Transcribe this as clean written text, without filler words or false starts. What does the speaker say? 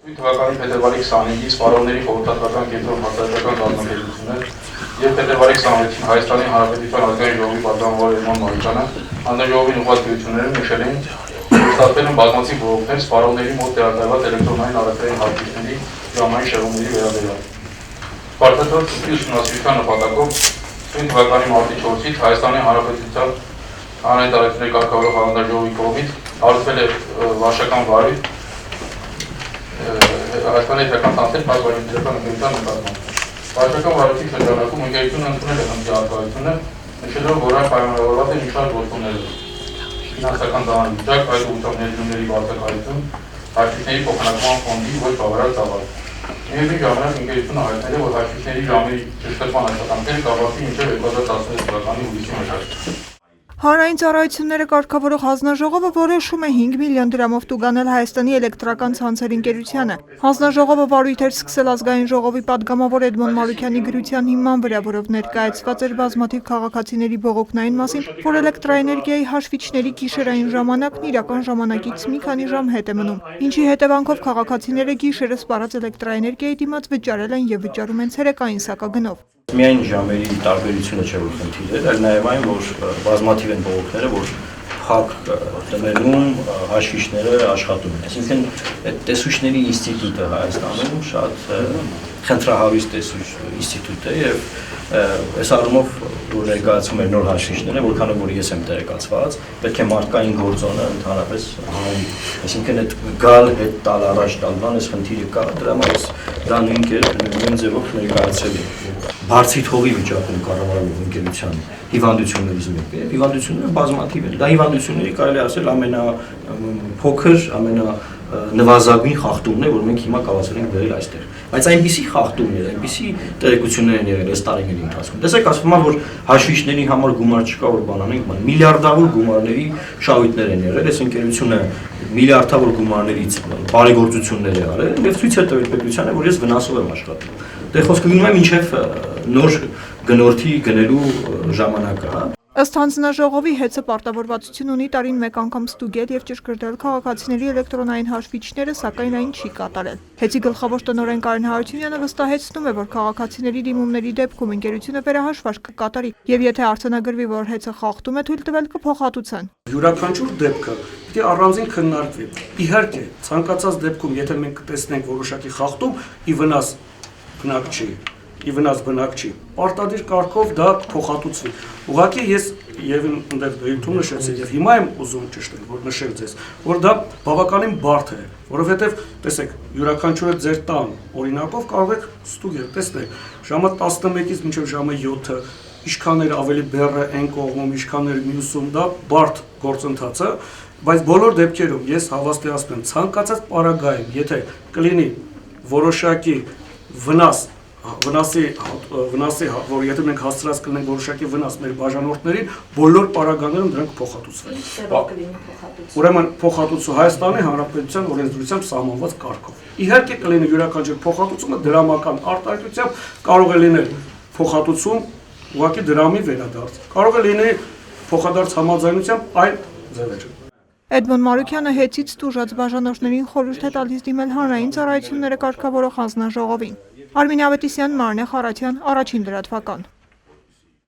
Թվականի փետրվարի 25-ից Սպառողների խորհրդատվական կենտրոն հաստատական կազմակերպություններ եւ փետրվարի 26-ին Հայաստանի Հանրապետության ազգային ժողովի պատգամավոր Էդմոն Մարուկյանը հանձնաժողովին ուղղված գրություններում նշել են, որ ստացվել են բազմաթիվ բողոքներ սպառողների մոտ տեղադրված էլեկտրոնային առևտրային հարկիչների ժամային շեղումների վերաբերյալ։ Պարտադիր ուսումնասիրության նպատակով նույն թվականի մարտի 4-ից Հայաստանի Հանրապետության հանրային տարածքների կարգավորող հանձնաժողովի կողմից արվեցել է վարչական վարույթ Հայաստանի հետաքան տանցել պայմանավորական ընկերության նկատմամբ։ Վարչական վարույթի շրջանակում ընկերությունը ընդունել է խնդրի արկայությունը, նշելով, որ այն պայմանավորված է մի շարք գործոններով։ Ֆինանսական դահանվիճակ, այդ ուղղությամբ ներդրումների բացակայություն, հաշվիչների փոխանակման ֆոնդի ոչ բավարար ծավալ։ Միևնույն ժամանակ ընկերությունը հայտնել է, որ հաշվիչների ժամերի ճշտման աշխատանքները կավարտվի մինչև 2016 թվականի հուլիսի մեկը։ Հանրային ծառայությունները կարգավորող հանձնաժողովը որոշում է 5 միլիոն դրամով տուգանել Հայաստանի էլեկտրական ցանցեր ընկերությանը։ Հանձնաժողովը վարույթ էր սկսել ազգային ժողովի պատգամավոր Էդմոն Մարուկյանի գրության հիման վրա, որով ներկայացված էր բազմաթիվ քաղաքացիների բողոքն այն մասին, որ էլեկտրաէներգիայի հաշվիչների գիշերային ժամանակն իրական ժամանակից մի քանի ժամ հետ է մնում, ինչի հետևանքով քաղաքացիները գիշերը սպառած էլեկտրաէներգիայի դիմաց վճարել են եւ վճարում են ցերեկային սակագնով։ Միայն ժամերի տարբերությունը չէ որ խնդիր է, այլ նաև այն, որ բազմաթիվ են բողոքները, որ փակ տներում հաշվիչները աշխատում են։ Այսինքն այդ տեսուչների ինստիտուտը Հայաստանում շատ խնդրահարույց տեսուչ ինստիտուտ է եւ այս առումով որ ներկայացում է նոր հաշվիչները, որքանով որ ես եմ տեղեկացված, պետք է մարդկային գործոնը ընդհանրապես հանրի։ Այսինքն այդ գալ հետ տալ առաջ տալ բան այս խնդիրը կա, դրա համար դա նույն ձևով ներկայացել է։ Բարձի թողի վիճակում կառավարվող ընկերության հիվանդություններից մեկը է, հիվանդությունները բազմաթիվ են։ Դա հիվանդությունների կարելի ասել ամենափոքր, ամենանվազագույն խախտումն է, որ մենք հիմա կարողացել ենք վերել այստեղ։ Բայց այնպիսի խախտումներ, այնպիսի տեղեկություններ են եղել այս տարիների ընթացքում։ Տեսեք, ասվում է, որ հաշվիչների համար գումար չկա, որ բան անենք, միլիարդավոր գումարների շահույթներ են եղել, այս ընկերությունը միլիարդավոր գումարներից բարեգործություններ է արել եւ ցույց է տվել պետությանը, որ ես վնասով եմ աշխատում։ Դե խոսքը գնում է մինչև նոր գնորդի գնելու ժամանակը, հա։ Ըստ հանձնաժողովի հեծը պարտավորվածություն ունի տարին մեկ անգամ ստուգել եւ ճշգրտել քաղաքացիների էլեկտրոնային հաշվիչները, սակայն այն չի կատարել։ Հեծի գլխավոր տնօրեն Կարեն Հարությունյանը վստահեցնում է, որ քաղաքացիների դիմումների դեպքում ընկերությունը վերահաշվարկ կկատարի եւ եթե արձանագրվի, որ հեծը խախտում է թույլ տվել կփոխհատուցեն։ Յուրաքանչյուր դեպքը պետք է առանձին քննարկվի։ Իհարկե, ցանկացած դեպքում, եթե մենք կտեսնենք որոշակի խախտում, ի վնաս բնակ չի, պարտադիր կարգով դա փոխհատուցվի։ Ուղղակի ես եւ այնտեղ դեպքում նշեցի եւ հիմա եմ ուզում ճշտել, որ նշել ձեզ, որ դա բավականին բարդ է, որովհետեւ տեսեք, յուրաքանչյուրը ձեր տան օրինակով կարող եք ստուգել, տեսնեք, ժամը 11-ից մինչև ժամը 7-ը ինչքան էր ավելի բեռը այն կողմում, ինչքան էր մյուսում, դա բարդ գործընթաց է, բայց բոլոր դեպքերում ես հավաստիացնում եմ ցանկացած պարագայում, եթե կլինի որոշակի վնասի, որ եթե մենք հասցրած կլինենք որոշակի վնաս մեր բաժանորդներին, բոլոր պարագաներում դրանք փոխհատուցվեն։ Ուրեմն փոխհատուցում Հայաստանի Հանրապետության օրենսդրությամբ սահմանված կարգով։ Իհարկե կլինի յուրաքանչյուր փոխհատուցումը դրամական արտահայտությամբ, կարող է լինել փոխհատուցում ուղղակի դրամի վերադարձ, կարող է լինել փոխադարձ համաձայնությամբ այլ ձևեր։ Էդմոն Մարուկյանը հեծից տուժած բաժանորդներին խորհուրդ է տալիս դիմել հանրային ծառայությունները կարգավորող հանձնաժողովին։ Արմին Ավետիսյան, Մարնե Խարատյան, Առաջին լրատվական։